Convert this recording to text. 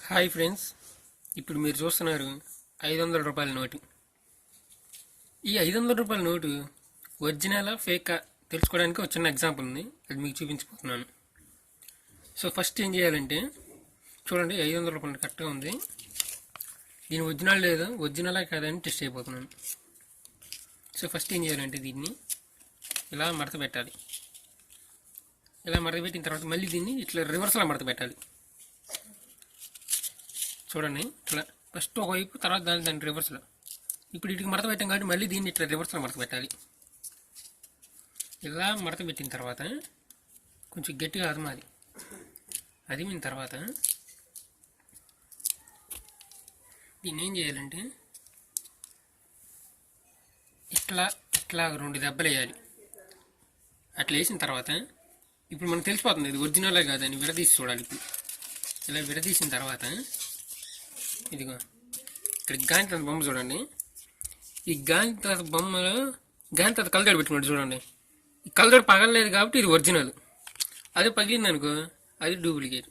Hi friends, ఇప్పుడు మీరు చూస్తున్నారు 500 రూపాయల నోటు. ఈ 500 రూపాయల నోటు ఒరిజినలా ఫేకా తెలుసుకోవడానికి ఒక చిన్న ఎగ్జాంపుల్ ఉంది, అది మీకు చూపించబోతున్నాను. సో ఫస్ట్ ఏం చేయాలంటే చూడండి, 500 రూపాయలు కరెక్ట్గా ఉంది. దీని ఒరిజినలా కాదని టెస్ట్ అయిపోతున్నాను. సో ఫస్ట్ ఏం చేయాలంటే దీన్ని ఇలా మడత పెట్టాలి. ఇలా మడత పెట్టిన తర్వాత మళ్ళీ దీన్ని ఇట్లా రివర్స్లో మడత పెట్టాలి. చూడండి, ఇట్లా ఫస్ట్ ఒకవైపు, తర్వాత దాని రివర్స్లో. ఇప్పుడు ఇటుకి మడత పెట్టాం కాబట్టి మళ్ళీ దీన్ని ఇట్లా రివర్స్లో మడత పెట్టాలి. ఇలా మడత పెట్టిన తర్వాత కొంచెం గట్టిగా అదమాలి. అదిమిన తర్వాత దీన్ని ఏం చేయాలంటే ఇట్లా 2 దెబ్బలు వేయాలి. అట్లా వేసిన తర్వాత ఇప్పుడు మనకు తెలిసిపోతుంది ఇది ఒరిజినలే కాదని. విడదీసి చూడాలి. ఇప్పుడు ఇలా విడదీసిన తర్వాత ఇదిగో ఇక్కడ గాంధీ బొమ్మ చూడండి. ఈ గాంధీ బొమ్మలో గాంధీ కలదోడు పెట్టుకున్నాడు చూడండి. ఈ కలదోడు పగలలేదు కాబట్టి ఇది ఒరిజినల్. అదే పగిలింది అనుకో, అది డూప్లికేట్.